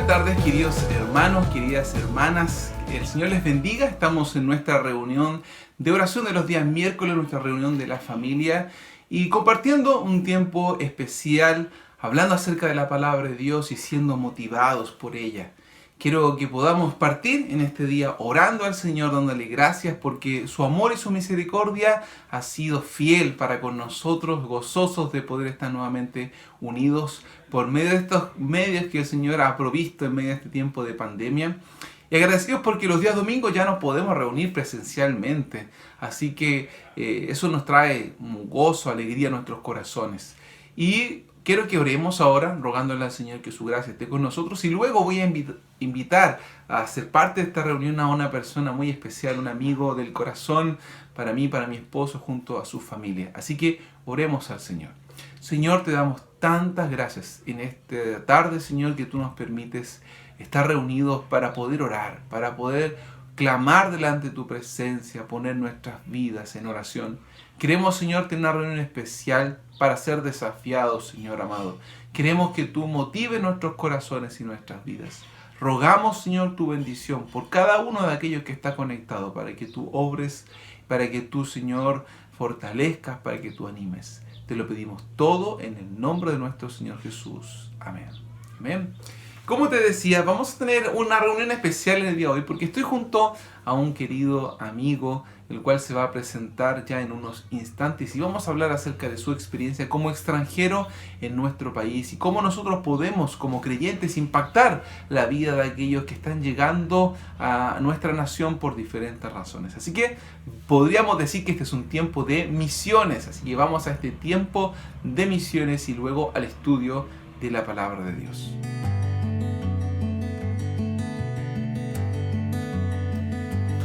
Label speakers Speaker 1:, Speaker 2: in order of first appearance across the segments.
Speaker 1: tardes, queridos hermanos, queridas hermanas. El Señor les bendiga. Estamos en nuestra reunión de oración de los días miércoles, nuestra reunión de la familia, y compartiendo un tiempo especial, hablando acerca de la palabra de Dios y siendo motivados por ella. Quiero que podamos partir en este día orando al Señor, dándole gracias porque su amor y su misericordia ha sido fiel para con nosotros, gozosos de poder estar nuevamente unidos por medio de estos medios que el Señor ha provisto en medio de este tiempo de pandemia. Y agradecidos porque los días domingos ya nos podemos reunir presencialmente. Así que eso nos trae un gozo, alegría a nuestros corazones. Y quiero que oremos ahora, rogándole al Señor que su gracia esté con nosotros. Y luego voy a invitar a ser parte de esta reunión a una persona muy especial, un amigo del corazón, para mí, para mi esposo, junto a su familia. Así que oremos al Señor. Señor, te damos tantas gracias en esta tarde, Señor, que tú nos permites estar reunidos para poder orar, para poder clamar delante de tu presencia, poner nuestras vidas en oración. Queremos, Señor, tener una reunión especial para ser desafiados, Señor amado. Queremos que tú motives nuestros corazones y nuestras vidas. Rogamos, Señor, tu bendición por cada uno de aquellos que está conectado, para que tú obres, para que tú, Señor, fortalezcas, para que tú animes. Te lo pedimos todo en el nombre de nuestro Señor Jesús. Amén. Amén. Como te decía, vamos a tener una reunión especial en el día de hoy porque estoy junto a un querido amigo, el cual se va a presentar ya en unos instantes y vamos a hablar acerca de su experiencia como extranjero en nuestro país y cómo nosotros podemos, como creyentes, impactar la vida de aquellos que están llegando a nuestra nación por diferentes razones. Así que podríamos decir que este es un tiempo de misiones, así que vamos a este tiempo de misiones y luego al estudio de la palabra de Dios.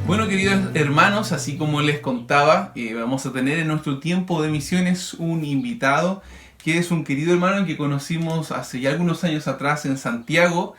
Speaker 1: Bueno, queridos hermanos, así como les contaba, vamos a tener en nuestro tiempo de misiones un invitado que es un querido hermano que conocimos hace ya algunos años atrás en Santiago,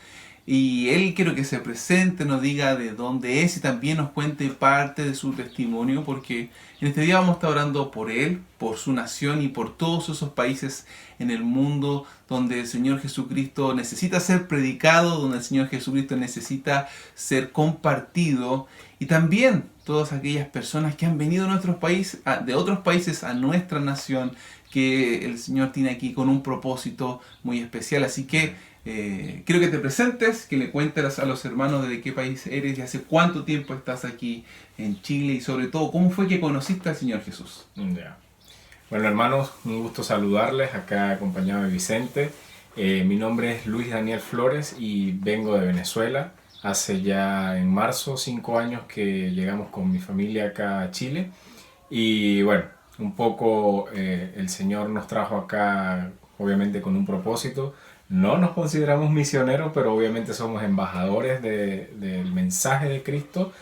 Speaker 1: y él quiero que se presente, nos diga de dónde es y también nos cuente parte de su testimonio, porque en este día vamos a estar orando por él, por su nación y por todos esos países en el mundo donde el Señor Jesucristo necesita ser predicado, donde el Señor Jesucristo necesita ser compartido, y también todas aquellas personas que han venido de otros países a nuestra nación, que el Señor tiene aquí con un propósito muy especial. Así que quiero que te presentes, que le cuentes a los hermanos de qué país eres y hace cuánto tiempo estás aquí en Chile y sobre todo, ¿cómo fue que conociste al Señor Jesús?
Speaker 2: Ya. Bueno, hermanos, un gusto saludarles, acá acompañado de Vicente. Mi nombre es Luis Daniel Flores y vengo de Venezuela. Hace ya en marzo 5 años que llegamos con mi familia acá a Chile. Y bueno, un poco el Señor nos trajo acá obviamente con un propósito. No nos consideramos misioneros, pero obviamente somos embajadores del mensaje de Cristo.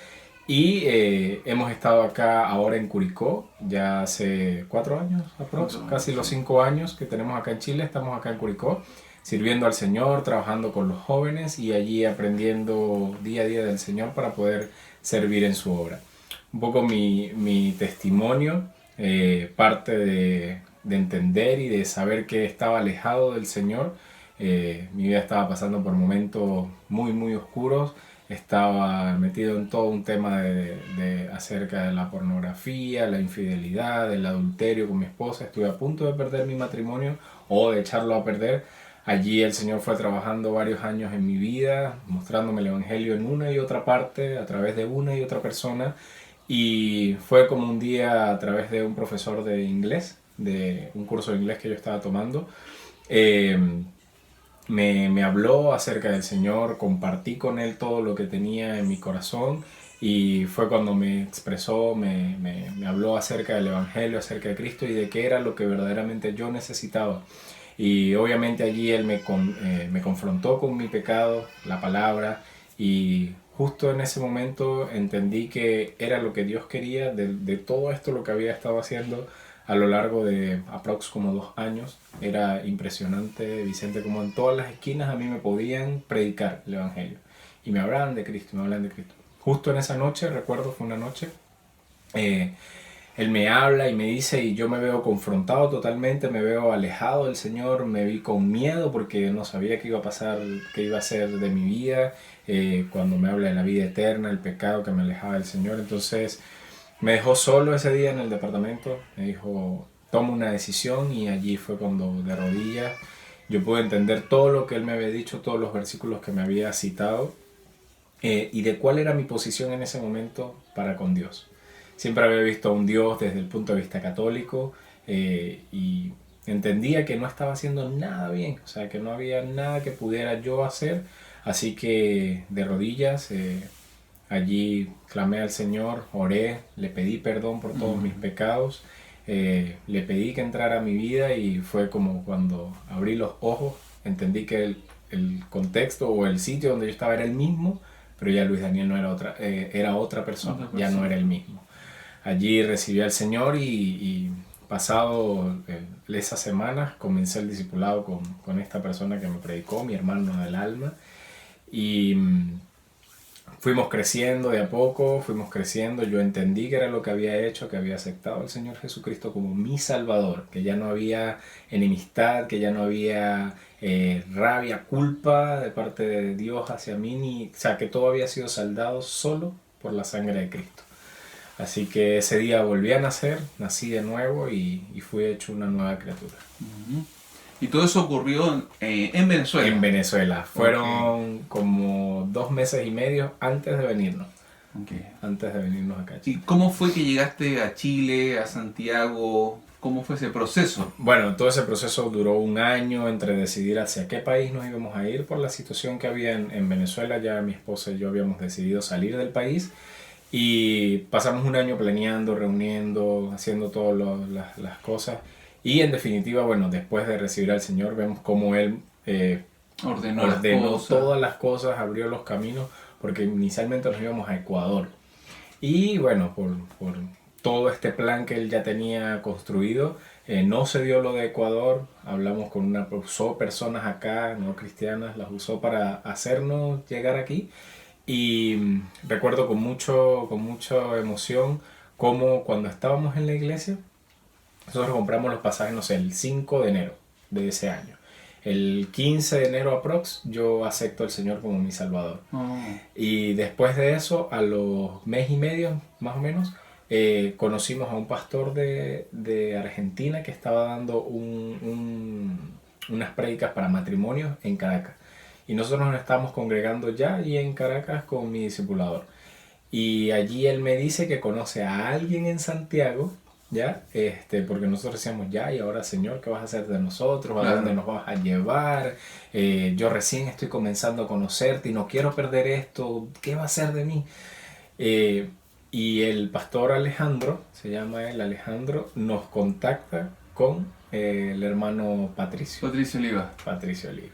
Speaker 2: Y hemos estado acá ahora en Curicó, ya hace 4 años, casi los 5 años que tenemos acá en Chile, estamos acá en Curicó, sirviendo al Señor, trabajando con los jóvenes y allí aprendiendo día a día del Señor para poder servir en su obra. Un poco mi testimonio, parte de entender y de saber que estaba alejado del Señor. Mi vida estaba pasando por momentos muy, muy oscuros. Estaba metido en todo un tema acerca de la pornografía, la infidelidad, el adulterio con mi esposa. Estuve a punto de perder mi matrimonio o de echarlo a perder. Allí el Señor fue trabajando varios años en mi vida, mostrándome el Evangelio en una y otra parte, a través de una y otra persona. Y fue como un día a través de un profesor de inglés, de un curso de inglés que yo estaba tomando. Me habló acerca del Señor, compartí con él todo lo que tenía en mi corazón y fue cuando me expresó, me habló acerca del Evangelio, acerca de Cristo y de qué era lo que verdaderamente yo necesitaba. Y obviamente allí él me confrontó con mi pecado, la palabra, y justo en ese momento entendí que era lo que Dios quería de todo esto, lo que había estado haciendo a lo largo de aprox como 2 años. Era impresionante, Vicente, como en todas las esquinas a mí me podían predicar el Evangelio y me hablaban de Cristo, Justo en esa noche, recuerdo, fue una noche, Él me habla y me dice y yo me veo confrontado totalmente, me veo alejado del Señor, me vi con miedo porque no sabía qué iba a pasar, qué iba a ser de mi vida, cuando me habla de la vida eterna, el pecado que me alejaba del Señor. Entonces me dejó solo ese día en el departamento, me dijo, toma una decisión, y allí fue cuando de rodillas yo pude entender todo lo que Él me había dicho, todos los versículos que me había citado, y de cuál era mi posición en ese momento para con Dios. Siempre había visto a un Dios desde el punto de vista católico, y entendía que no estaba haciendo nada bien, o sea, que no había nada que pudiera yo hacer, así que de rodillas allí clamé al Señor, oré, le pedí perdón por todos mis pecados, le pedí que entrara a mi vida, y fue como cuando abrí los ojos, entendí que el contexto o el sitio donde yo estaba era el mismo, pero ya Luis Daniel no era era otra persona, ya no era el mismo. Allí recibí al Señor, y pasado esas semanas comencé el discipulado con esta persona que me predicó, mi hermano del alma, y fuimos creciendo de a poco, fuimos creciendo, yo entendí que era lo que había hecho, que había aceptado al Señor Jesucristo como mi Salvador, que ya no había enemistad, que ya no había rabia, culpa de parte de Dios hacia mí, o sea, que todo había sido saldado solo por la sangre de Cristo. Así que ese día volví a nacer, nací de nuevo, y fui hecho una nueva criatura.
Speaker 1: Y todo eso ocurrió en Venezuela.
Speaker 2: En Venezuela. Fueron como 2 meses y medio antes de venirnos. Antes de venirnos acá a Chile.
Speaker 1: ¿Y cómo fue que llegaste a Chile, a Santiago? ¿Cómo fue ese proceso?
Speaker 2: Bueno, todo ese proceso duró 1 año entre decidir hacia qué país nos íbamos a ir por la situación que había en Venezuela. Ya mi esposa y yo habíamos decidido salir del país, y pasamos 1 año planeando, reuniendo, haciendo todas las cosas. Y en definitiva, bueno, después de recibir al Señor, vemos cómo Él ordenó todas las cosas, abrió los caminos, porque inicialmente nos íbamos a Ecuador. Y bueno, por todo este plan que Él ya tenía construido, no se dio lo de Ecuador. Hablamos usó personas acá, no cristianas, las usó para hacernos llegar aquí. Y recuerdo con mucha emoción cómo cuando estábamos en la iglesia, nosotros compramos los pasajes, no sé, el 5 de enero de ese año. El 15 de enero aprox, yo acepto al Señor como mi Salvador. Y después de eso, a los mes y medio, más o menos, conocimos a un pastor de Argentina que estaba dando unas prédicas para matrimonios en Caracas. Y nosotros nos estábamos congregando ya y en Caracas con mi discipulador. Y allí él me dice que conoce a alguien en Santiago, ¿ya? Porque nosotros decíamos, ya, y ahora Señor, ¿qué vas a hacer de nosotros? ¿A dónde nos vas a llevar? Yo recién estoy comenzando a conocerte y no quiero perder esto, ¿qué va a hacer de mí? Y el pastor Alejandro, se llama él Alejandro, nos contacta con el hermano Patricio. Patricio Oliva.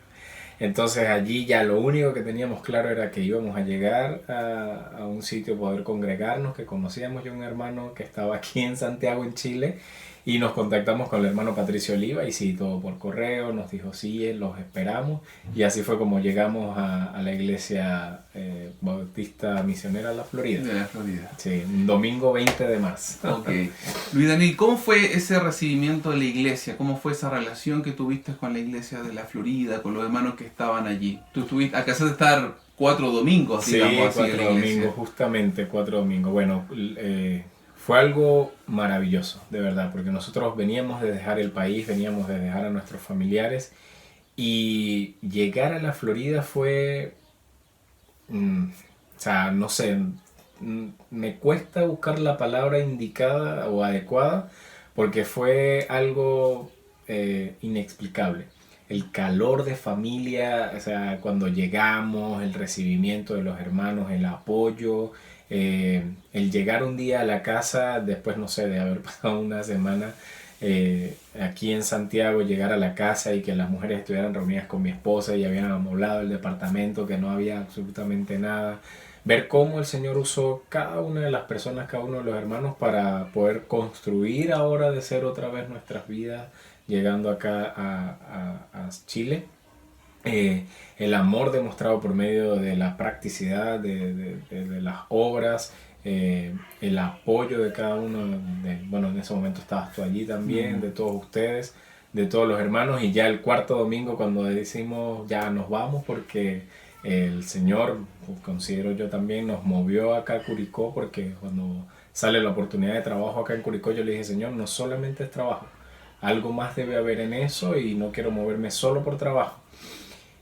Speaker 2: Entonces allí ya lo único que teníamos claro era que íbamos a llegar a un sitio, poder congregarnos, que conocíamos ya un hermano que estaba aquí en Santiago, en Chile, y nos contactamos con el hermano Patricio Oliva, y sí, todo por correo, nos dijo sí, los esperamos, y así fue como llegamos a la iglesia bautista misionera de la Florida.
Speaker 1: De la Florida.
Speaker 2: Sí, un domingo 20 de marzo.
Speaker 1: Ok. Luis Daniel, ¿cómo fue ese recibimiento de la iglesia? ¿Cómo fue esa relación que tuviste con la iglesia de la Florida, con los hermanos que estaban allí? Tú estuviste, acaso de estar 4 domingos, digamos así,
Speaker 2: 4 domingos, justamente 4 domingos. Bueno, fue algo maravilloso, de verdad, porque nosotros veníamos de dejar el país, veníamos de dejar a nuestros familiares, y llegar a la Florida fue, o sea, no sé, me cuesta buscar la palabra indicada o adecuada, porque fue algo inexplicable. El calor de familia, o sea, cuando llegamos, el recibimiento de los hermanos, el apoyo, el llegar un día a la casa, después, no sé, de haber pasado una semana aquí en Santiago, llegar a la casa y que las mujeres estuvieran reunidas con mi esposa y habían amoblado el departamento, que no había absolutamente nada. Ver cómo el Señor usó cada una de las personas, cada uno de los hermanos, para poder construir ahora de ser otra vez nuestras vidas, llegando acá a Chile. El amor demostrado por medio de la practicidad de las obras, el apoyo de cada uno, bueno, en ese momento estabas tú allí también, de todos ustedes, de todos los hermanos, y ya el cuarto domingo cuando decimos ya nos vamos porque el Señor, considero yo también, nos movió acá a Curicó, porque cuando sale la oportunidad de trabajo acá en Curicó yo le dije, Señor, no solamente es trabajo, algo más debe haber en eso y no quiero moverme solo por trabajo.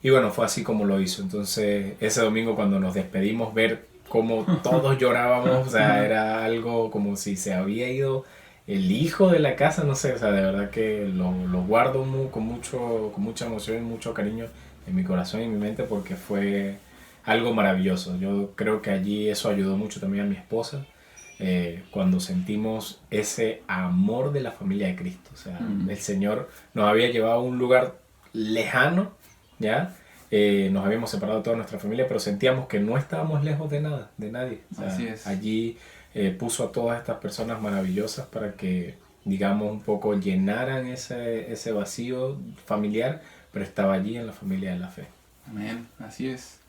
Speaker 2: Y bueno, fue así como lo hizo. Entonces ese domingo cuando nos despedimos, ver cómo todos llorábamos, o sea, era algo como si se había ido el hijo de la casa, no sé, o sea, de verdad que lo guardo con mucha emoción y mucho cariño en mi corazón y en mi mente porque fue algo maravilloso. Yo creo que allí eso ayudó mucho también a mi esposa, cuando sentimos ese amor de la familia de Cristo. O sea, el Señor nos había llevado a un lugar lejano, ¿ya? Nos habíamos separado de toda nuestra familia, pero sentíamos que no estábamos lejos de nada, de nadie. O sea,
Speaker 1: Así es.
Speaker 2: allí puso a todas estas personas maravillosas para que, digamos, un poco llenaran ese vacío familiar, pero estaba allí en la familia de la fe.
Speaker 1: Amén, así es.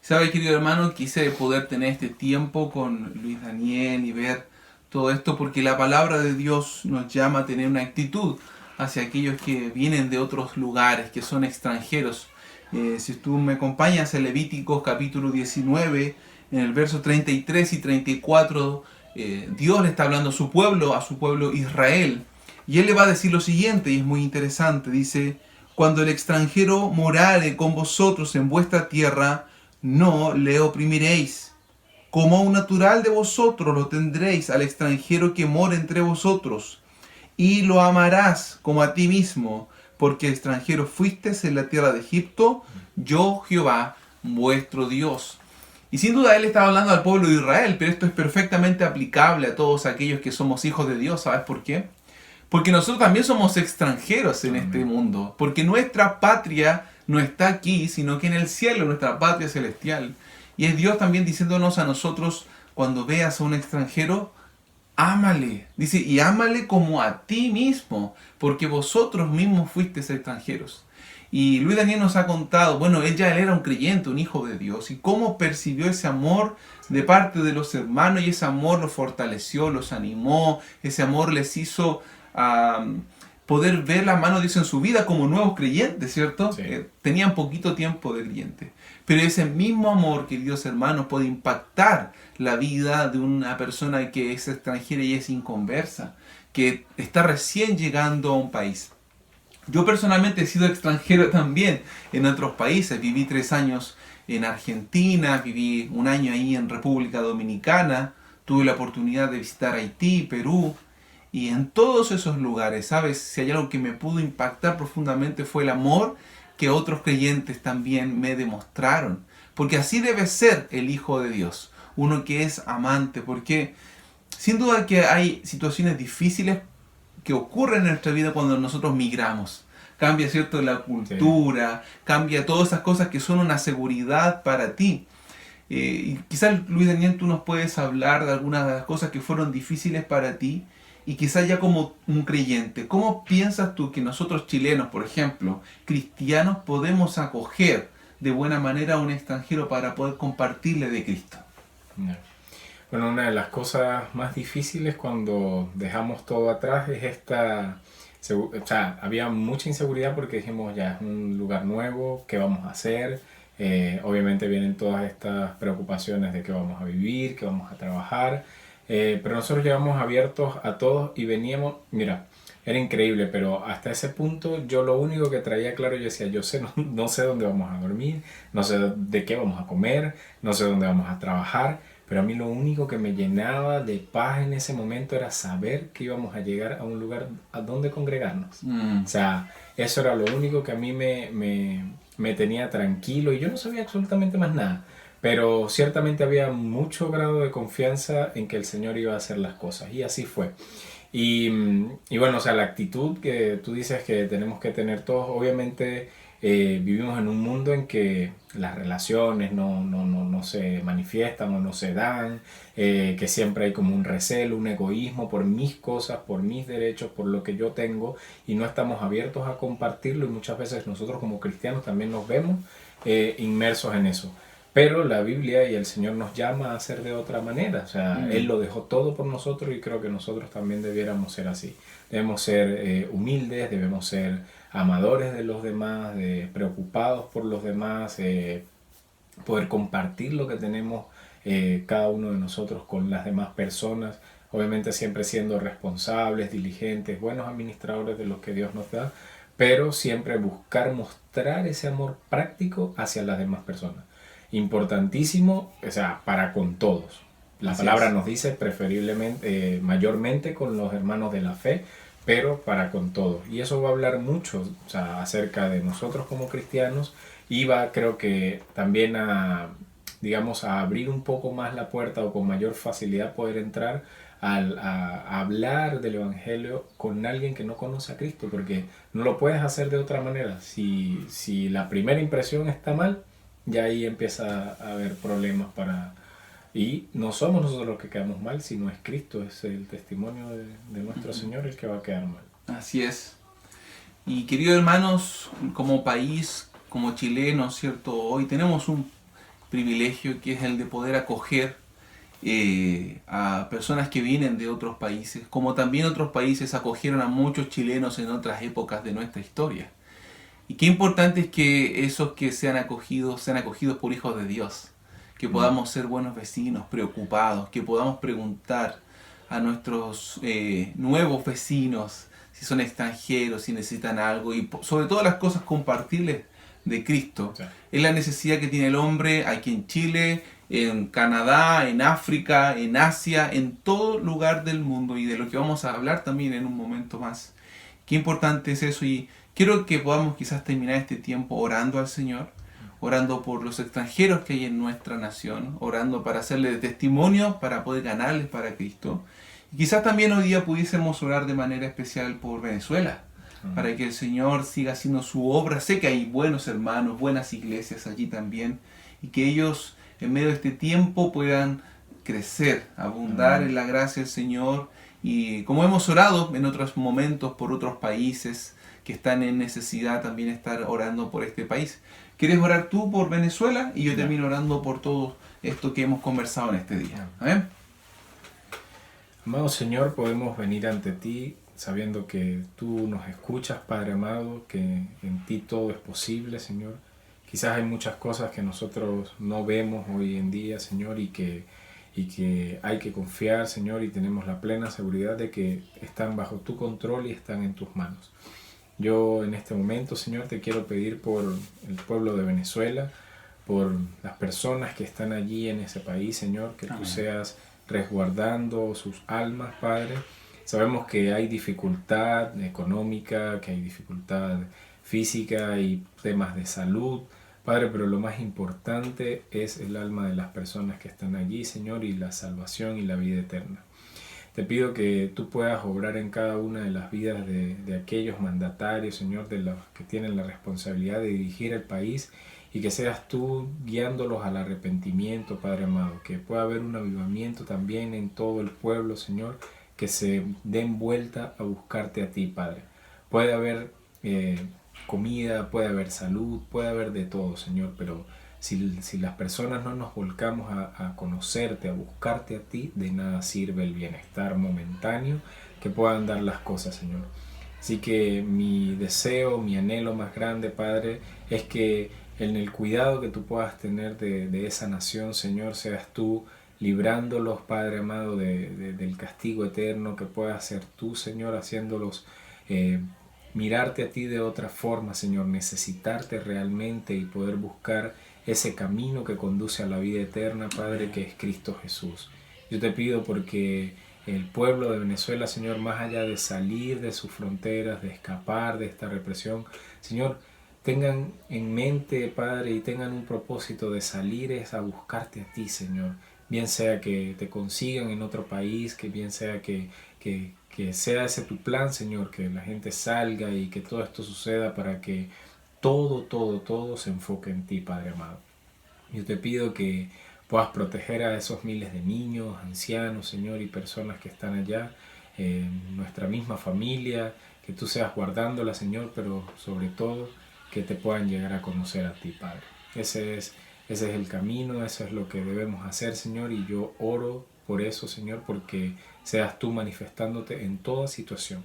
Speaker 1: ¿Sabe, querido hermano? Quise poder tener este tiempo con Luis Daniel y ver todo esto porque la palabra de Dios nos llama a tener una actitud hacia aquellos que vienen de otros lugares, que son extranjeros. Si tú me acompañas en Levíticos capítulo 19, en el verso 33 y 34, Dios le está hablando a su pueblo Israel. Y Él le va a decir lo siguiente, y es muy interesante. Dice, cuando el extranjero morare con vosotros en vuestra tierra, no le oprimiréis. Como un natural de vosotros lo tendréis al extranjero que mora entre vosotros, y lo amarás como a ti mismo, porque extranjero fuisteis en la tierra de Egipto, yo Jehová, vuestro Dios. Y sin duda él estaba hablando al pueblo de Israel, pero esto es perfectamente aplicable a todos aquellos que somos hijos de Dios. ¿Sabes por qué? Porque nosotros también somos extranjeros en este mundo, porque nuestra patria no está aquí, sino que en el cielo, nuestra patria celestial. Y es Dios también diciéndonos a nosotros, cuando veas a un extranjero, ámale. Dice, y ámale como a ti mismo, porque vosotros mismos fuisteis extranjeros. Y Luis Daniel nos ha contado, bueno, él era un creyente, un hijo de Dios, y cómo percibió ese amor de parte de los hermanos, y ese amor los fortaleció, los animó, ese amor les hizo poder ver la mano de Dios en su vida como nuevos creyentes, ¿cierto?
Speaker 2: Sí.
Speaker 1: Tenían poquito tiempo de creyente. Pero ese mismo amor, queridos hermanos, puede impactar la vida de una persona que es extranjera y es inconversa, que está recién llegando a un país. Yo personalmente he sido extranjero también en otros países. Viví 3 años en Argentina, viví 1 año ahí en República Dominicana, tuve la oportunidad de visitar Haití, Perú, y en todos esos lugares, ¿sabes? Si hay algo que me pudo impactar profundamente fue el amor que otros creyentes también me demostraron. Porque así debe ser el Hijo de Dios, uno que es amante, porque sin duda que hay situaciones difíciles que ocurren en nuestra vida cuando nosotros migramos. Cambia, ¿cierto?, la cultura, cambia todas esas cosas que son una seguridad para ti. Y quizás, Luis Daniel, tú nos puedes hablar de algunas de las cosas que fueron difíciles para ti, y quizás ya como un creyente, ¿cómo piensas tú que nosotros chilenos, por ejemplo, cristianos, podemos acoger de buena manera a un extranjero para poder compartirle de Cristo?
Speaker 2: Bueno, una de las cosas más difíciles cuando dejamos todo atrás es o sea, había mucha inseguridad porque dijimos, ya es un lugar nuevo, ¿qué vamos a hacer? Obviamente vienen todas estas preocupaciones de qué vamos a vivir, qué vamos a trabajar, pero nosotros llegamos abiertos a todos y veníamos, mira, era increíble, pero hasta ese punto yo lo único que traía claro, yo decía, no sé dónde vamos a dormir, no sé de qué vamos a comer, no sé dónde vamos a trabajar, pero a mí lo único que me llenaba de paz en ese momento era saber que íbamos a llegar a un lugar a donde congregarnos. O sea, eso era lo único que a mí me tenía tranquilo y yo no sabía absolutamente más nada. Pero ciertamente había mucho grado de confianza en que el Señor iba a hacer las cosas y así fue. Y bueno, o sea, la actitud que tú dices que tenemos que tener todos, obviamente vivimos en un mundo en que las relaciones no se manifiestan o no se dan, que siempre hay como un recelo, un egoísmo por mis cosas, por mis derechos, por lo que yo tengo y no estamos abiertos a compartirlo y muchas veces nosotros como cristianos también nos vemos inmersos en eso. Pero la Biblia y el Señor nos llama a hacer de otra manera. O sea, Él lo dejó todo por nosotros y creo que nosotros también debiéramos ser así. Debemos ser humildes, debemos ser amadores de los demás, preocupados por los demás, poder compartir lo que tenemos cada uno de nosotros con las demás personas. Obviamente siempre siendo responsables, diligentes, buenos administradores de lo que Dios nos da, pero siempre buscar mostrar ese amor práctico hacia las demás personas. Importantísimo, o sea, para con todos. La palabra nos dice preferiblemente, mayormente con los hermanos de la fe, pero para con todos. Y eso va a hablar mucho, o sea, acerca de nosotros como cristianos y va, creo que también digamos, a abrir un poco más la puerta o con mayor facilidad poder entrar a hablar del Evangelio con alguien que no conoce a Cristo, porque no lo puedes hacer de otra manera. Si la primera impresión está mal, ya ahí empieza a haber problemas y no somos nosotros los que quedamos mal, sino es Cristo, es el testimonio de nuestro Señor el que va a quedar mal.
Speaker 1: Así es. Y queridos hermanos, como país, como chilenos, ¿cierto? Hoy tenemos un privilegio que es el de poder acoger a personas que vienen de otros países, como también otros países acogieron a muchos chilenos en otras épocas de nuestra historia. Y qué importante es que esos que sean acogidos por hijos de Dios, que podamos ser buenos vecinos, preocupados, que podamos preguntar a nuestros nuevos vecinos si son extranjeros, si necesitan algo, y sobre todas las cosas compartirles de Cristo. Sí. Es la necesidad que tiene el hombre aquí en Chile, en Canadá, en África, en Asia, en todo lugar del mundo, y de lo que vamos a hablar también en un momento más. Qué importante es eso, y quiero que podamos quizás terminar este tiempo orando al Señor, orando por los extranjeros que hay en nuestra nación, orando para hacerle de testimonio, para poder ganarles para Cristo. Y quizás también hoy día pudiésemos orar de manera especial por Venezuela, para que el Señor siga haciendo su obra. Sé que hay buenos hermanos, buenas iglesias allí también, y que ellos en medio de este tiempo puedan crecer, abundar en la gracia del Señor. Y como hemos orado en otros momentos por otros países que están en necesidad, también estar orando por este país. ¿Quieres orar tú por Venezuela? Y yo termino orando por todo esto que hemos conversado en este día. Amén.
Speaker 2: Amado Señor, podemos venir ante ti sabiendo que tú nos escuchas, Padre amado, que en ti todo es posible, Señor. Quizás hay muchas cosas que nosotros no vemos hoy en día, Señor, y que hay que confiar, Señor, y tenemos la plena seguridad de que están bajo tu control y están en tus manos. Yo en este momento, Señor, te quiero pedir por el pueblo de Venezuela, por las personas que están allí en ese país, Señor, que tú seas resguardando sus almas, Padre. Sabemos que hay dificultad económica, que hay dificultad física y temas de salud, Padre, pero lo más importante es el alma de las personas que están allí, Señor, y la salvación y la vida eterna. Te pido que tú puedas obrar en cada una de las vidas de aquellos mandatarios, Señor, de los que tienen la responsabilidad de dirigir el país, y que seas tú guiándolos al arrepentimiento, Padre amado, que pueda haber un avivamiento también en todo el pueblo, Señor, que se den vuelta a buscarte a ti, Padre. Puede haber comida, puede haber salud, puede haber de todo, Señor, pero si las personas no nos volcamos a conocerte, a buscarte a ti, de nada sirve el bienestar momentáneo que puedan dar las cosas, Señor. Así que mi deseo, mi anhelo más grande, Padre, es que en el cuidado que tú puedas tener de esa nación, Señor, seas tú librándolos, Padre amado, del castigo eterno, que puedas ser tú, Señor, haciéndolos mirarte a ti de otra forma, Señor, necesitarte realmente y poder buscar ese camino que conduce a la vida eterna, Padre, que es Cristo Jesús. Yo te pido porque el pueblo de Venezuela, Señor, más allá de salir de sus fronteras, de escapar de esta represión, Señor, tengan en mente, Padre, y tengan un propósito de salir es a buscarte a ti, Señor. Bien sea que te consigan en otro país, que bien sea que sea ese tu plan, Señor, que la gente salga y que todo esto suceda para que todo se enfoque en ti, Padre amado. Yo te pido que puedas proteger a esos miles de niños, ancianos, Señor, y personas que están allá, nuestra misma familia, que tú seas guardándola, Señor, pero sobre todo que te puedan llegar a conocer a ti, Padre. Ese es ese es el camino, eso es lo que debemos hacer, Señor, y yo oro por eso, Señor, porque seas tú manifestándote en toda situación.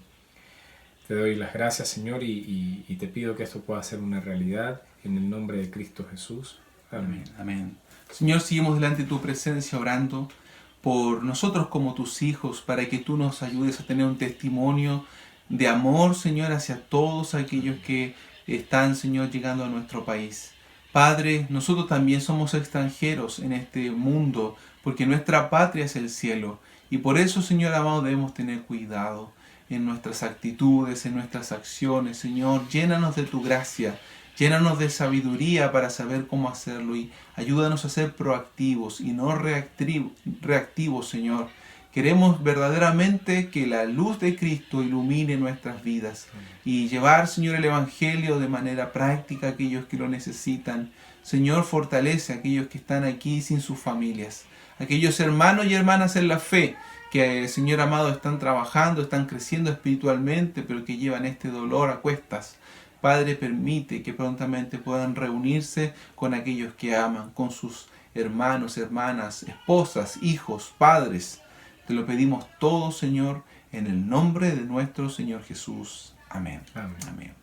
Speaker 2: Te doy las gracias, Señor, y te pido que esto pueda ser una realidad en el nombre de Cristo Jesús. Amén.
Speaker 1: Amén. Señor, seguimos delante de tu presencia orando por nosotros como tus hijos, para que tú nos ayudes a tener un testimonio de amor, Señor, hacia todos aquellos que están, Señor, llegando a nuestro país. Padre, nosotros también somos extranjeros en este mundo, porque nuestra patria es el cielo. Y por eso, Señor amado, debemos tener cuidado en nuestras actitudes, en nuestras acciones. Señor, llénanos de tu gracia. Llénanos de sabiduría para saber cómo hacerlo y ayúdanos a ser proactivos y no reactivos, Señor. Queremos verdaderamente que la luz de Cristo ilumine nuestras vidas y llevar, Señor, el Evangelio de manera práctica a aquellos que lo necesitan. Señor, fortalece a aquellos que están aquí sin sus familias, aquellos hermanos y hermanas en la fe que, Señor amado, están trabajando, están creciendo espiritualmente, pero que llevan este dolor a cuestas. Padre, permite que prontamente puedan reunirse con aquellos que aman, con sus hermanos, hermanas, esposas, hijos, padres. Te lo pedimos todo, Señor, en el nombre de nuestro Señor Jesús. Amén.
Speaker 2: Amén.
Speaker 1: Amén.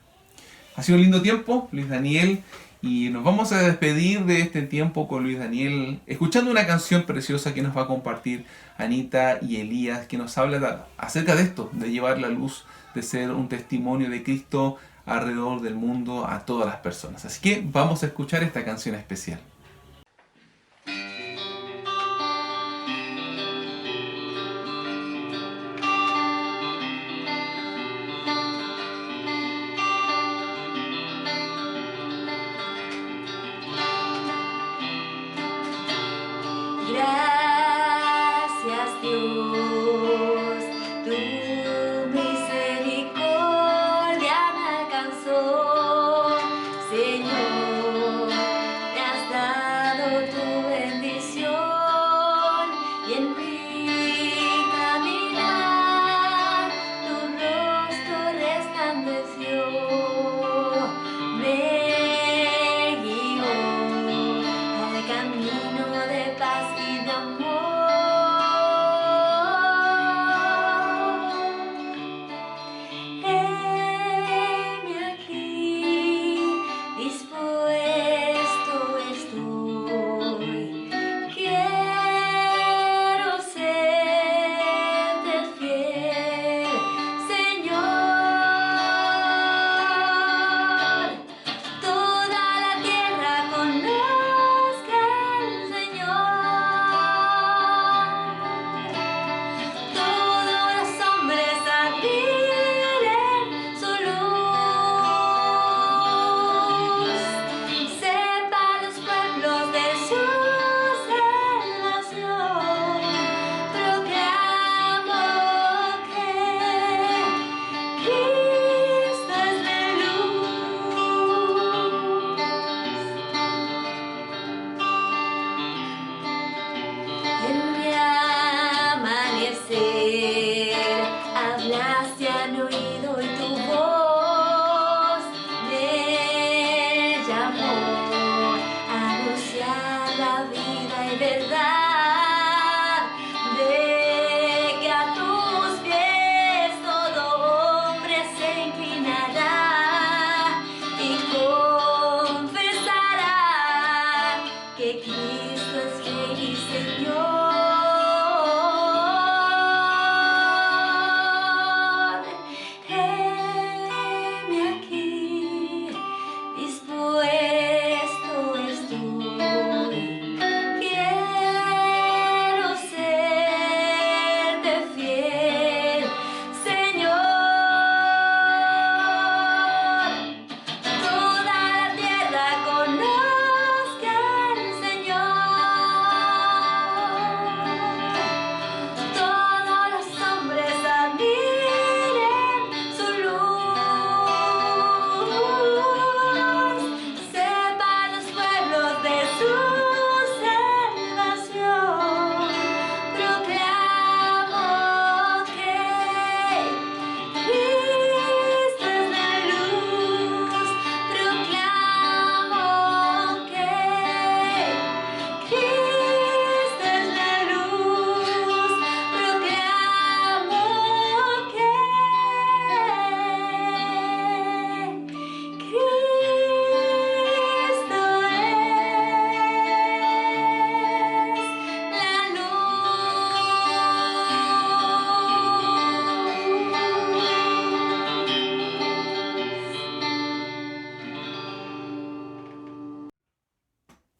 Speaker 1: Ha sido un lindo tiempo, Luis Daniel, y nos vamos a despedir de este tiempo con Luis Daniel, escuchando una canción preciosa que nos va a compartir Anita y Elías, que nos habla acerca de esto, de llevar la luz, de ser un testimonio de Cristo alrededor del mundo a todas las personas. Así que vamos a escuchar esta canción especial.
Speaker 3: Gracias Dios, tu misericordia me alcanzó, Señor, me has dado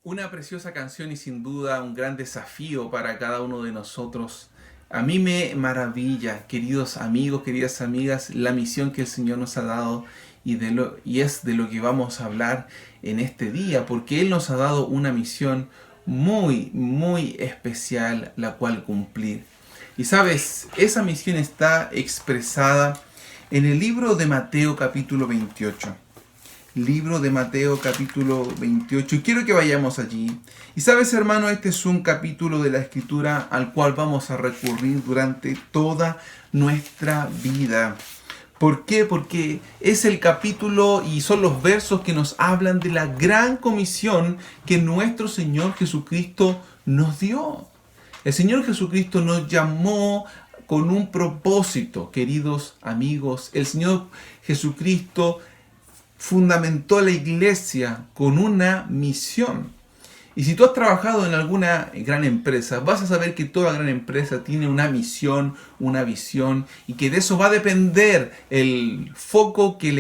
Speaker 1: Una preciosa canción y sin duda un gran desafío para cada uno de nosotros. A mí me maravilla, queridos amigos, queridas amigas, la misión que el Señor nos ha dado y es de lo que vamos a hablar en este día, porque Él nos ha dado una misión muy, muy especial, la cual cumplir. Y sabes, esa misión está expresada en el libro de Mateo capítulo 28. Libro de Mateo capítulo 28. Y quiero que vayamos allí. Y sabes, hermano, este es un capítulo de la Escritura al cual vamos a recurrir durante toda nuestra vida. ¿Por qué? Porque es el capítulo y son los versos que nos hablan de la gran comisión que nuestro Señor Jesucristo nos dio. El Señor Jesucristo nos llamó con un propósito, queridos amigos. El Señor Jesucristo fundamentó la iglesia con una misión. Y si tú has trabajado en alguna gran empresa, vas a saber que toda gran empresa tiene una misión, una visión, y que de eso va a depender el foco que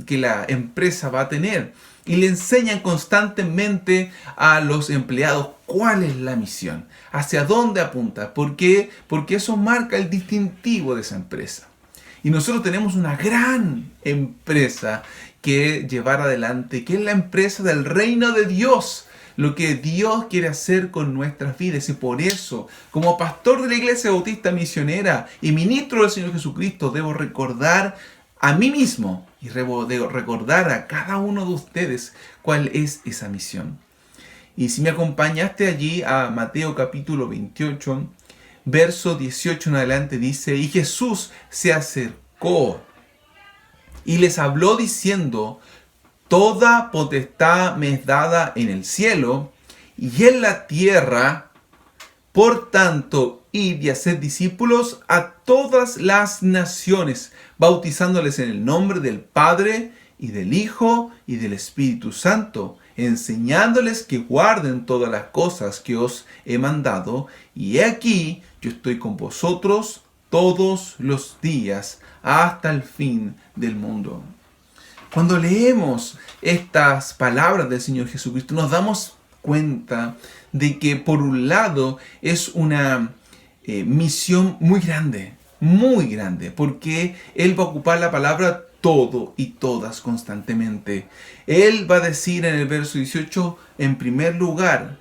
Speaker 1: la empresa va a tener. Y le enseñan constantemente a los empleados cuál es la misión, hacia dónde apunta. ¿Por qué? Porque eso marca el distintivo de esa empresa. Y nosotros tenemos una gran empresa que llevar adelante, que es la empresa del reino de Dios, lo que Dios quiere hacer con nuestras vidas. Y por eso, como pastor de la Iglesia Bautista Misionera y ministro del Señor Jesucristo, debo recordar a mí mismo y debo recordar a cada uno de ustedes cuál es esa misión. Y si me acompañaste allí a Mateo capítulo 28, verso 18 en adelante dice: y Jesús se acercó y les habló diciendo: toda potestad me es dada en el cielo y en la tierra. Por tanto, id y haced discípulos a todas las naciones, bautizándoles en el nombre del Padre y del Hijo y del Espíritu Santo, enseñándoles que guarden todas las cosas que os he mandado. Y he aquí, yo estoy con vosotros todos los días hasta el fin del mundo. Cuando leemos estas palabras del Señor Jesucristo, nos damos cuenta de que por un lado es una misión muy grande, porque Él va a ocupar la palabra todo y todas constantemente. Él va a decir en el verso 18, en primer lugar: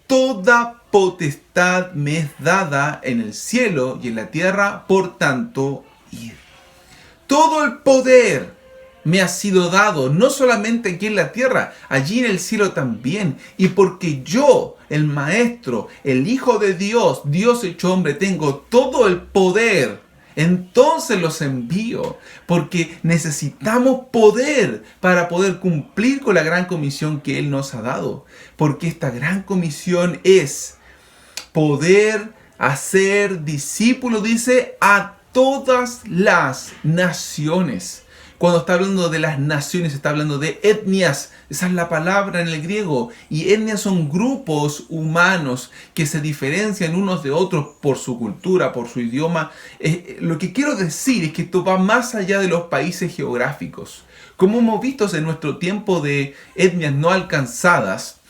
Speaker 1: toda potestad me es dada en el cielo y en la tierra, por tanto, id. Todo el poder me ha sido dado, no solamente aquí en la tierra, allí en el cielo también. Y porque yo, el Maestro, el Hijo de Dios, Dios hecho hombre, tengo todo el poder, entonces los envío, porque necesitamos poder para poder cumplir con la gran comisión que Él nos ha dado. Porque esta gran comisión es poder hacer discípulos, dice, a todas las naciones. Cuando está hablando de las naciones, está hablando de etnias. Esa es la palabra en el griego. Y etnias son grupos humanos que se diferencian unos de otros por su cultura, por su idioma. Lo que quiero decir es que esto va más allá de los países geográficos. Como hemos visto en nuestro tiempo de etnias no alcanzadas,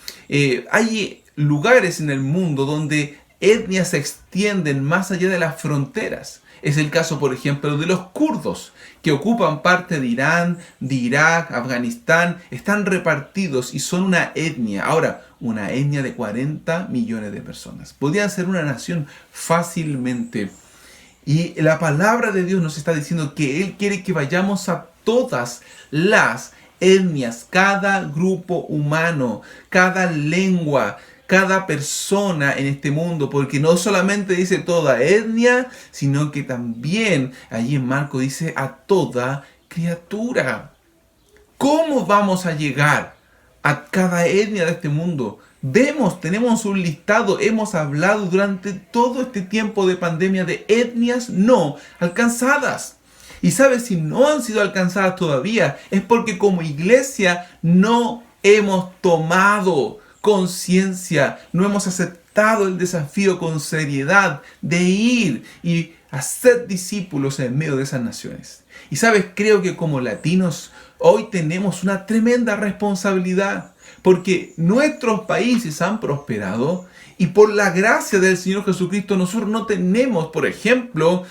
Speaker 1: hay lugares en el mundo donde etnias se extienden más allá de las fronteras. Es el caso, por ejemplo, de los kurdos, que ocupan parte de Irán, de Irak, Afganistán. Están repartidos y son una etnia. Ahora, una etnia de 40 millones de personas. Podrían ser una nación fácilmente. Y la palabra de Dios nos está diciendo que Él quiere que vayamos a todas las etnias, cada grupo humano, cada lengua, cada persona en este mundo, porque no solamente dice toda etnia, sino que también allí en Marcos dice a toda criatura. ¿Cómo vamos a llegar a cada etnia de este mundo? Tenemos un listado, hemos hablado durante todo este tiempo de pandemia de etnias no alcanzadas. Y sabes, si no han sido alcanzadas todavía, es porque como iglesia no hemos tomado conciencia, no hemos aceptado el desafío con seriedad de ir y hacer discípulos en medio de esas naciones. Y sabes, creo que como latinos hoy tenemos una tremenda responsabilidad, porque nuestros países han prosperado y por la gracia del Señor Jesucristo nosotros no tenemos, por ejemplo,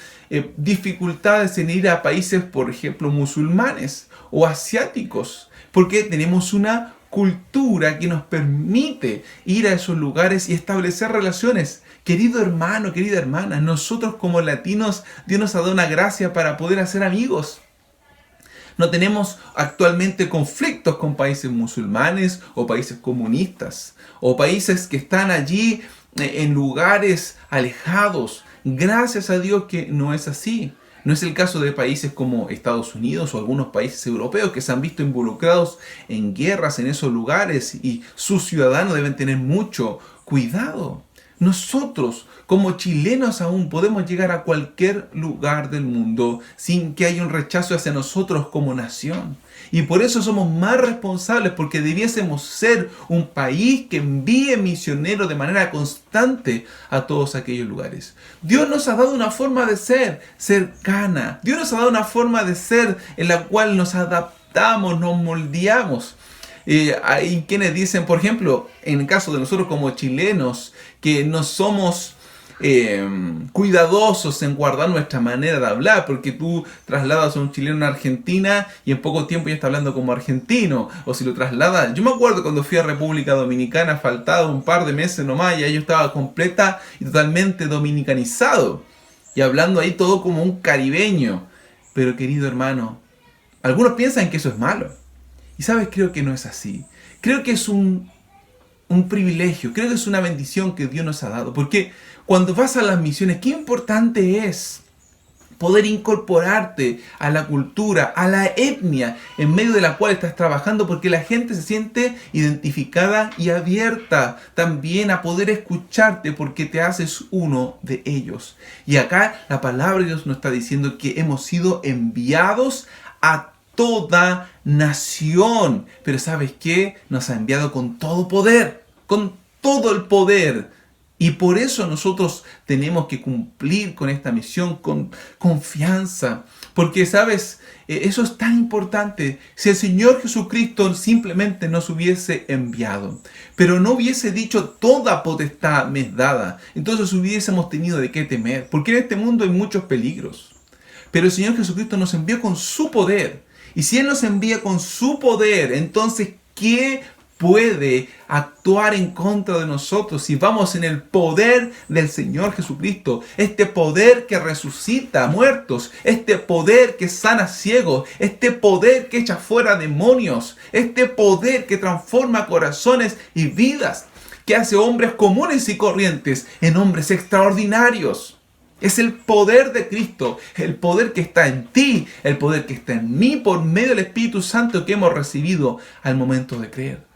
Speaker 1: dificultades en ir a países, por ejemplo, musulmanes o asiáticos, porque tenemos una cultura que nos permite ir a esos lugares y establecer relaciones. Querido hermano, querida hermana, nosotros como latinos, Dios nos ha dado una gracia para poder hacer amigos. No tenemos actualmente conflictos con países musulmanes o países comunistas o países que están allí en lugares alejados. Gracias a Dios que no es así. No es el caso de países como Estados Unidos o algunos países europeos que se han visto involucrados en guerras en esos lugares y sus ciudadanos deben tener mucho cuidado. Nosotros, como chilenos aún, podemos llegar a cualquier lugar del mundo sin que haya un rechazo hacia nosotros como nación. Y por eso somos más responsables, porque debiésemos ser un país que envíe misioneros de manera constante a todos aquellos lugares. Dios nos ha dado una forma de ser cercana. Dios nos ha dado una forma de ser en la cual nos adaptamos, nos moldeamos. Hay quienes dicen, por ejemplo, en el caso de nosotros como chilenos, que no somos cuidadosos en guardar nuestra manera de hablar, porque tú trasladas a un chileno a Argentina y en poco tiempo ya está hablando como argentino, o si lo trasladas, yo me acuerdo cuando fui a República Dominicana, faltaba un par de meses nomás, y ahí yo estaba completa y totalmente dominicanizado, y hablando ahí todo como un caribeño. Pero querido hermano, algunos piensan que eso es malo, y sabes, creo que no es así. Creo que es un privilegio, creo que es una bendición que Dios nos ha dado, porque cuando vas a las misiones, qué importante es poder incorporarte a la cultura, a la etnia en medio de la cual estás trabajando, porque la gente se siente identificada y abierta también a poder escucharte porque te haces uno de ellos. Y acá la palabra de Dios nos está diciendo que hemos sido enviados a toda nación. Pero ¿sabes qué? Nos ha enviado con todo poder, con todo el poder. Y por eso nosotros tenemos que cumplir con esta misión con confianza. Porque, ¿sabes? Eso es tan importante. Si el Señor Jesucristo simplemente nos hubiese enviado, pero no hubiese dicho toda potestad me es dada, entonces hubiésemos tenido de qué temer. Porque en este mundo hay muchos peligros. Pero el Señor Jesucristo nos envió con su poder. Y si Él nos envía con su poder, entonces, ¿qué puede actuar en contra de nosotros si vamos en el poder del Señor Jesucristo? Este poder que resucita muertos, este poder que sana ciegos, este poder que echa fuera demonios, este poder que transforma corazones y vidas, que hace hombres comunes y corrientes en hombres extraordinarios. Es el poder de Cristo, el poder que está en ti, el poder que está en mí por medio del Espíritu Santo que hemos recibido al momento de creer.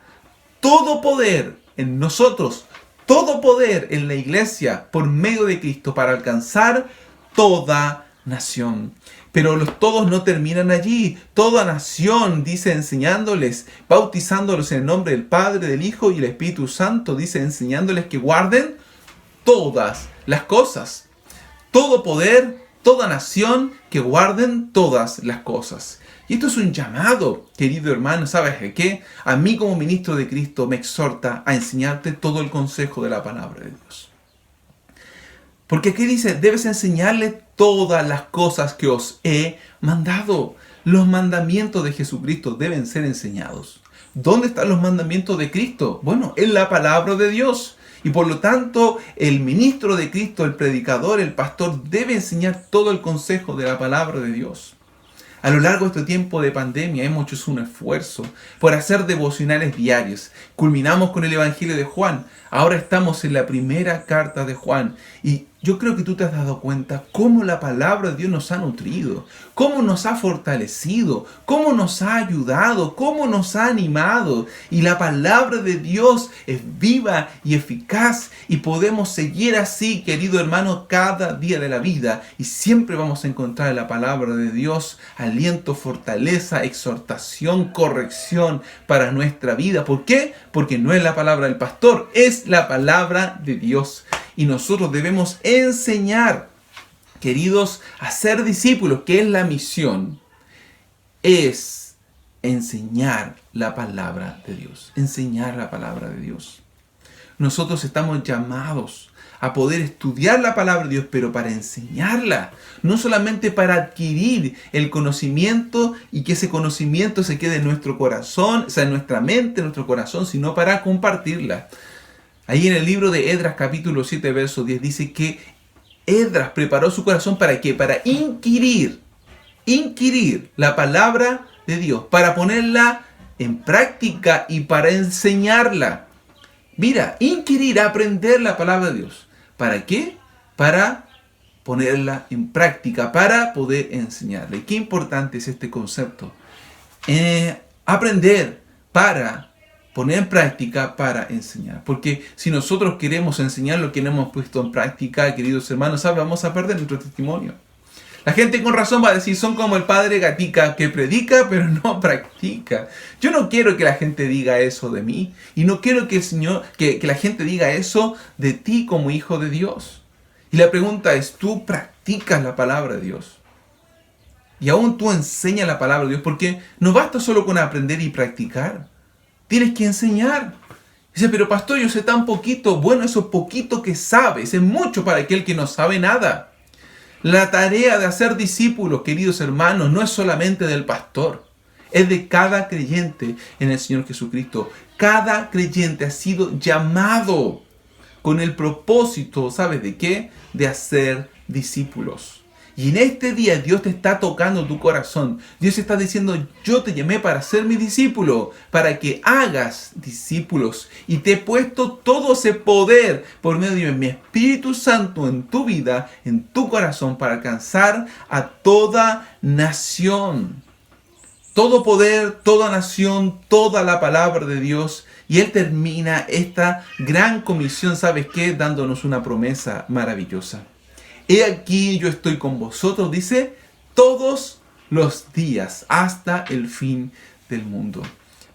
Speaker 1: Todo poder en nosotros, todo poder en la iglesia por medio de Cristo para alcanzar toda nación. Pero los todos no terminan allí. Toda nación, dice, enseñándoles, bautizándolos en el nombre del Padre, del Hijo y del Espíritu Santo, dice, enseñándoles que guarden todas las cosas. Todo poder, toda nación, que guarden todas las cosas. Y esto es un llamado, querido hermano, ¿sabes qué? A mí como ministro de Cristo me exhorta a enseñarte todo el consejo de la palabra de Dios. Porque aquí dice, debes enseñarle todas las cosas que os he mandado. Los mandamientos de Jesucristo deben ser enseñados. ¿Dónde están los mandamientos de Cristo? Bueno, en la palabra de Dios. Y por lo tanto, el ministro de Cristo, el predicador, el pastor, debe enseñar todo el consejo de la palabra de Dios. A lo largo de este tiempo de pandemia hemos hecho un esfuerzo por hacer devocionales diarios. Culminamos con el Evangelio de Juan. Ahora estamos en la primera carta de Juan. Y yo creo que tú te has dado cuenta cómo la palabra de Dios nos ha nutrido, cómo nos ha fortalecido, cómo nos ha ayudado, cómo nos ha animado. Y la palabra de Dios es viva y eficaz y podemos seguir así, querido hermano, cada día de la vida. Y siempre vamos a encontrar en la palabra de Dios aliento, fortaleza, exhortación, corrección para nuestra vida. ¿Por qué? Porque no es la palabra del pastor, es la palabra de Dios. Y nosotros debemos enseñar, queridos, a ser discípulos, que es la misión. Es enseñar la palabra de Dios. Enseñar la palabra de Dios. Nosotros estamos llamados a poder estudiar la palabra de Dios, pero para enseñarla, no solamente para adquirir el conocimiento y que ese conocimiento se quede en nuestro corazón, o sea, en nuestra mente, en nuestro corazón, sino para compartirla. Ahí en el libro de Esdras, capítulo 7, verso 10, dice que Esdras preparó su corazón ¿para qué? Para inquirir la palabra de Dios, para ponerla en práctica y para enseñarla. Mira, inquirir, aprender la palabra de Dios. ¿Para qué? Para ponerla en práctica, para poder enseñarla. Y qué importante es este concepto. Aprender para poner en práctica, para enseñar. Porque si nosotros queremos enseñar lo que no hemos puesto en práctica, queridos hermanos, vamos a perder nuestro testimonio. La gente con razón va a decir, son como el padre Gatica que predica pero no practica. Yo no quiero que la gente diga eso de mí. Y no quiero que la gente diga eso de ti como hijo de Dios. Y la pregunta es, ¿tú practicas la palabra de Dios? Y aún tú enseñas la palabra de Dios, porque no basta solo con aprender y practicar. Tienes que enseñar. Dice, pero pastor, yo sé tan poquito. Bueno, eso poquito que sabes es mucho para aquel que no sabe nada. La tarea de hacer discípulos, queridos hermanos, no es solamente del pastor. Es de cada creyente en el Señor Jesucristo. Cada creyente ha sido llamado con el propósito, ¿sabes de qué? De hacer discípulos. Y en este día Dios te está tocando tu corazón. Dios está diciendo, yo te llamé para ser mi discípulo, para que hagas discípulos. Y te he puesto todo ese poder por medio de mi Espíritu Santo en tu vida, en tu corazón, para alcanzar a toda nación. Todo poder, toda nación, toda la palabra de Dios. Y Él termina esta gran comisión, ¿sabes qué? Dándonos una promesa maravillosa. He aquí yo estoy con vosotros, dice, todos los días hasta el fin del mundo.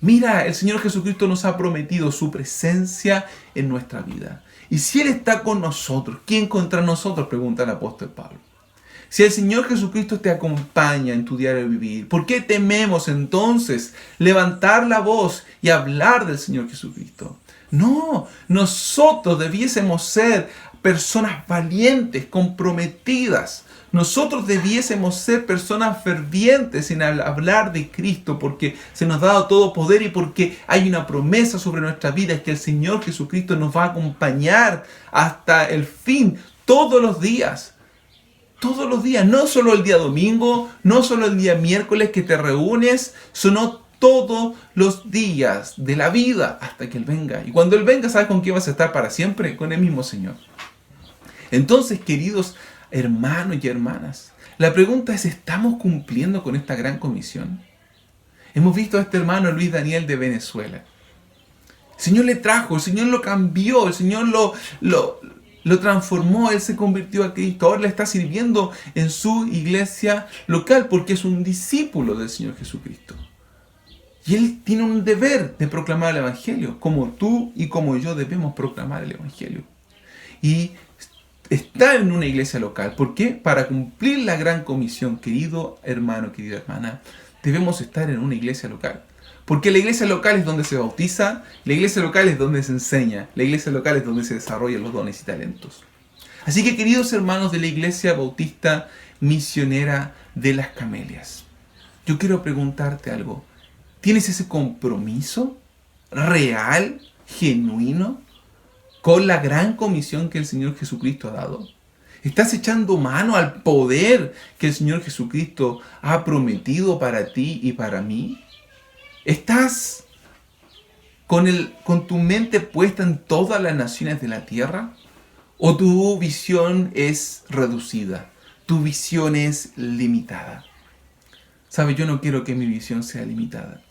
Speaker 1: Mira, el Señor Jesucristo nos ha prometido su presencia en nuestra vida. Y si Él está con nosotros, ¿quién contra nosotros? Pregunta el apóstol Pablo. Si el Señor Jesucristo te acompaña en tu diario vivir, ¿por qué tememos entonces levantar la voz y hablar del Señor Jesucristo? No, nosotros debiésemos ser personas valientes, comprometidas. Nosotros debiésemos ser personas fervientes en hablar de Cristo, porque se nos ha dado todo poder y porque hay una promesa sobre nuestra vida, es que el Señor Jesucristo nos va a acompañar hasta el fin, todos los días. Todos los días, no solo el día domingo, no solo el día miércoles que te reúnes, sino todos los días de la vida hasta que Él venga. Y cuando Él venga, ¿sabes con quién vas a estar para siempre? Con el mismo Señor. Entonces, queridos hermanos y hermanas, la pregunta es, ¿estamos cumpliendo con esta gran comisión? Hemos visto a este hermano Luis Daniel de Venezuela. El Señor le trajo, el Señor lo cambió, el Señor lo transformó, Él se convirtió a Cristo. Ahora le está sirviendo en su iglesia local porque es un discípulo del Señor Jesucristo. Y Él tiene un deber de proclamar el Evangelio, como tú y como yo debemos proclamar el Evangelio. Y está en una iglesia local. ¿Por qué? Para cumplir la gran comisión, querido hermano, querida hermana, debemos estar en una iglesia local. Porque la iglesia local es donde se bautiza, la iglesia local es donde se enseña, la iglesia local es donde se desarrollan los dones y talentos. Así que, queridos hermanos de la Iglesia Bautista Misionera de las Camelias, yo quiero preguntarte algo. ¿Tienes ese compromiso real, genuino, con la gran comisión que el Señor Jesucristo ha dado? ¿Estás echando mano al poder que el Señor Jesucristo ha prometido para ti y para mí? ¿Estás con tu mente puesta en todas las naciones de la tierra? ¿O tu visión es reducida? ¿Tu visión es limitada? ¿Sabes? Yo no quiero que mi visión sea limitada.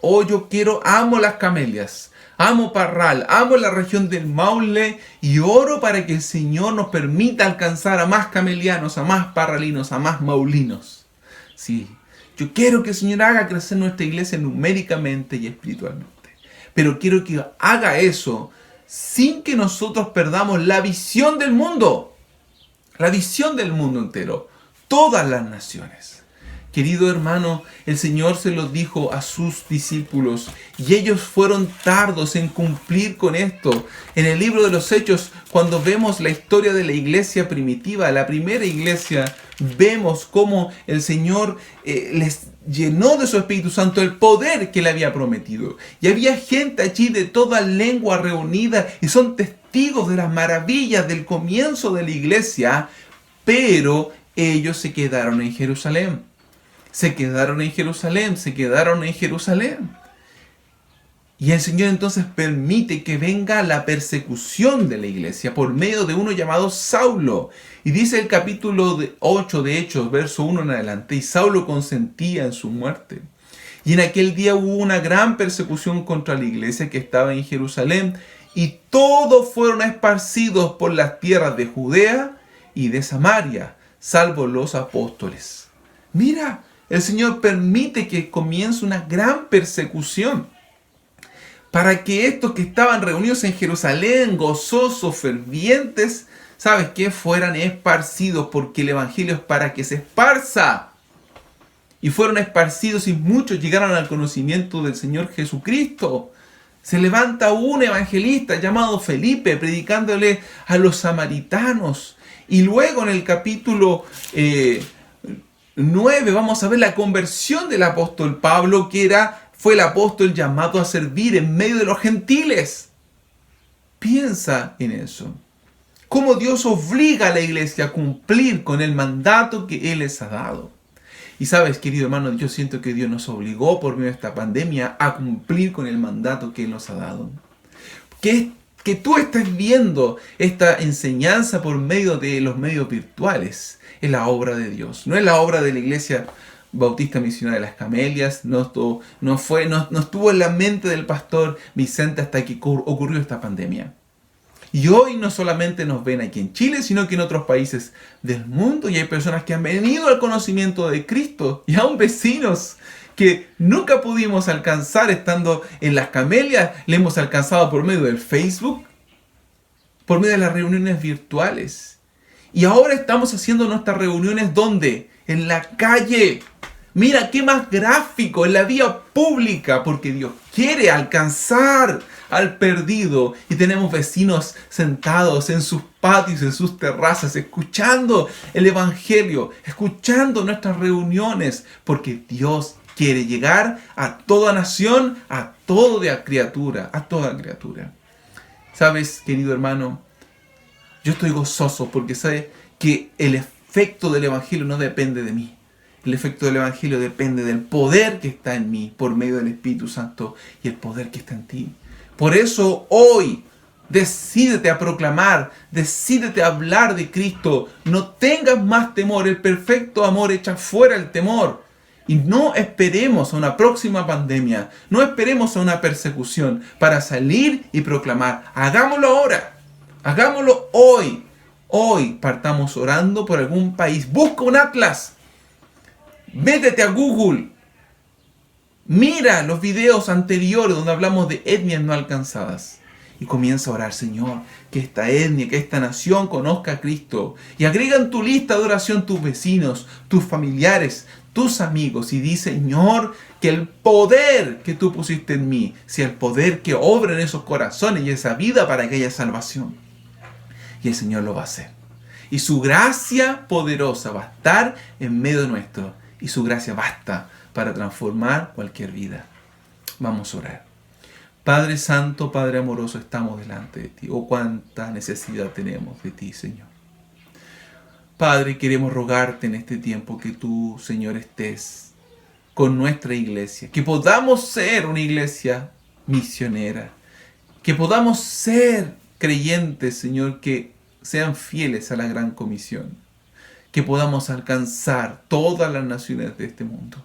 Speaker 1: Amo las Camelias, amo Parral, amo la región del Maule y oro para que el Señor nos permita alcanzar a más camelianos, a más parralinos, a más maulinos. Sí, yo quiero que el Señor haga crecer nuestra iglesia numéricamente y espiritualmente. Pero quiero que haga eso sin que nosotros perdamos la visión del mundo. La visión del mundo entero. Todas las naciones. Querido hermano, el Señor se lo dijo a sus discípulos y ellos fueron tardos en cumplir con esto. En el libro de los Hechos, cuando vemos la historia de la iglesia primitiva, la primera iglesia, vemos cómo el Señor les llenó de su Espíritu Santo el poder que le había prometido. Y había gente allí de toda lengua reunida y son testigos de las maravillas del comienzo de la iglesia, pero ellos se quedaron en Jerusalén. Se quedaron en Jerusalén. Y el Señor entonces permite que venga la persecución de la iglesia por medio de uno llamado Saulo. Y dice el capítulo 8 de Hechos, verso 1 en adelante, y Saulo consentía en su muerte. Y en aquel día hubo una gran persecución contra la iglesia que estaba en Jerusalén, y todos fueron esparcidos por las tierras de Judea y de Samaria, salvo los apóstoles. Mira, el Señor permite que comience una gran persecución para que estos que estaban reunidos en Jerusalén, gozosos, fervientes, ¿sabes qué? Fueran esparcidos, porque el Evangelio es para que se esparza. Y fueron esparcidos y muchos llegaron al conocimiento del Señor Jesucristo. Se levanta un evangelista llamado Felipe, predicándole a los samaritanos. Y luego en el capítulo 9 vamos a ver la conversión del apóstol Pablo, que fue el apóstol llamado a servir en medio de los gentiles. Piensa en eso. Cómo Dios obliga a la iglesia a cumplir con el mandato que Él les ha dado. Y sabes, querido hermano, yo siento que Dios nos obligó por medio de esta pandemia a cumplir con el mandato que Él nos ha dado. Que tú estés viendo esta enseñanza por medio de los medios virtuales es la obra de Dios. No es la obra de la Iglesia Bautista Misionera de las Camelias. No estuvo en la mente del pastor Vicente hasta que ocurrió esta pandemia. Y hoy no solamente nos ven aquí en Chile, sino que en otros países del mundo. Y hay personas que han venido al conocimiento de Cristo. Y aún vecinos que nunca pudimos alcanzar estando en las Camelias, le hemos alcanzado por medio del Facebook, por medio de las reuniones virtuales. Y ahora estamos haciendo nuestras reuniones, ¿dónde? En la calle. Mira, qué más gráfico, en la vía pública, porque Dios quiere alcanzar al perdido. Y tenemos vecinos sentados en sus patios, en sus terrazas, escuchando el Evangelio, escuchando nuestras reuniones, porque Dios quiere llegar a toda nación, a toda criatura, ¿Sabes, querido hermano? Yo estoy gozoso porque sé que el efecto del Evangelio no depende de mí. El efecto del Evangelio depende del poder que está en mí por medio del Espíritu Santo y el poder que está en ti. Por eso hoy decídete a proclamar, decídete a hablar de Cristo. No tengas más temor, el perfecto amor echa fuera el temor. Y no esperemos a una próxima pandemia, no esperemos a una persecución para salir y proclamar. Hagámoslo ahora. Hagámoslo hoy. Hoy partamos orando por algún país. Busca un atlas. Métete a Google. Mira los videos anteriores donde hablamos de etnias no alcanzadas. Y comienza a orar, Señor, que esta etnia, que esta nación conozca a Cristo. Y agrega en tu lista de oración tus vecinos, tus familiares, tus amigos. Y di, Señor, que el poder que tú pusiste en mí sea el poder que obra en esos corazones y esa vida para que haya salvación. Y el Señor lo va a hacer. Y su gracia poderosa va a estar en medio nuestro. Y su gracia basta para transformar cualquier vida. Vamos a orar. Padre Santo, Padre amoroso, estamos delante de ti. Oh, cuánta necesidad tenemos de ti, Señor. Padre, queremos rogarte en este tiempo que tú, Señor, estés con nuestra iglesia. Que podamos ser una iglesia misionera. Que podamos ser creyentes, Señor, que sean fieles a la gran comisión. Que podamos alcanzar todas las naciones de este mundo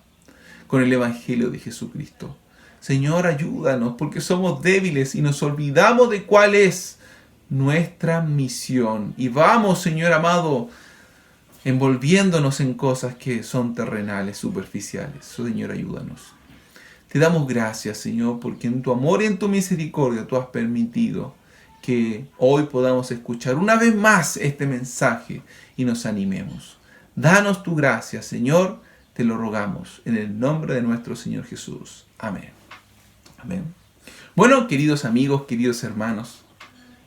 Speaker 1: con el Evangelio de Jesucristo. Señor, ayúdanos porque somos débiles y nos olvidamos de cuál es nuestra misión. Y vamos, Señor amado, envolviéndonos en cosas que son terrenales, superficiales. Señor, ayúdanos. Te damos gracias, Señor, porque en tu amor y en tu misericordia tú has permitido que hoy podamos escuchar una vez más este mensaje y nos animemos. Danos tu gracia, Señor. te lo rogamos en el nombre de nuestro Señor Jesús. Amén. Amén. Bueno, queridos amigos, queridos hermanos,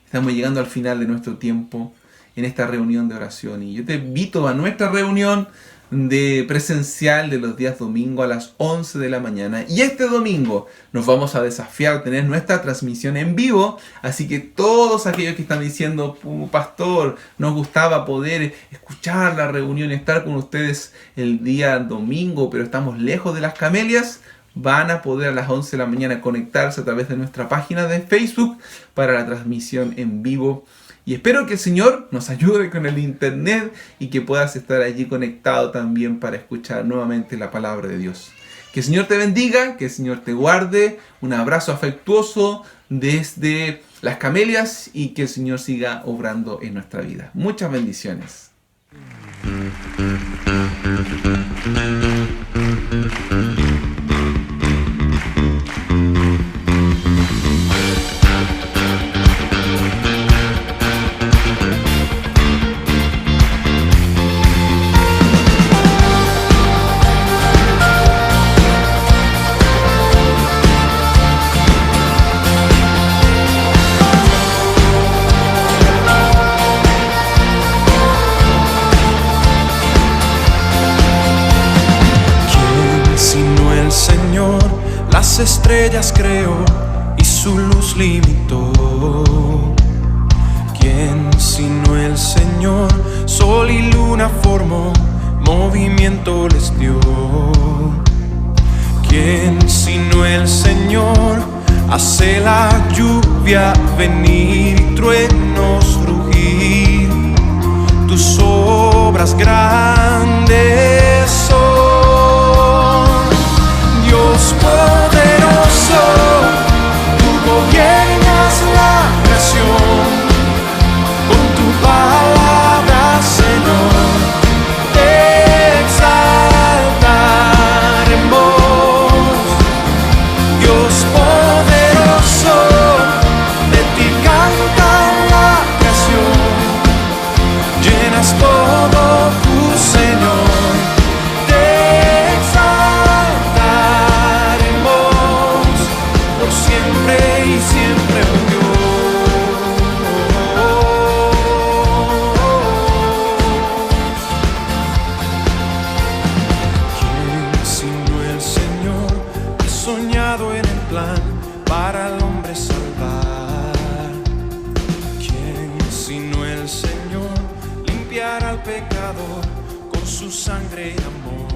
Speaker 1: estamos llegando al final de nuestro tiempo en esta reunión de oración y yo te invito a nuestra reunión de presencial de los días domingo a las 11 de la mañana. Y este domingo nos vamos a desafiar a tener nuestra transmisión en vivo. Así que todos aquellos que están diciendo, pastor, nos gustaba poder escuchar la reunión y estar con ustedes el día domingo, pero estamos lejos de las Camelias, van a poder a las 11 de la mañana conectarse a través de nuestra página de Facebook para la transmisión en vivo. Y espero que el Señor nos ayude con el internet y que puedas estar allí conectado también para escuchar nuevamente la palabra de Dios. Que el Señor te bendiga, que el Señor te guarde. Un abrazo afectuoso desde las Camelias y que el Señor siga obrando en nuestra vida. Muchas bendiciones.
Speaker 4: Las estrellas creó y su luz limitó. ¿Quién sino el Señor? Sol y luna formó, movimiento les dio. ¿Quién sino el Señor? Hace la lluvia venir y truenos rugir. Tus obras grandes son, Dios poderoso, tú gobiernas la creación, con tu palabra, Señor, te exaltaremos. Dios poderoso, de ti canta la creación, llenas todo tu Señor. Para al hombre salvar. ¿Quién sino el Señor limpiará al pecador con su sangre y amor?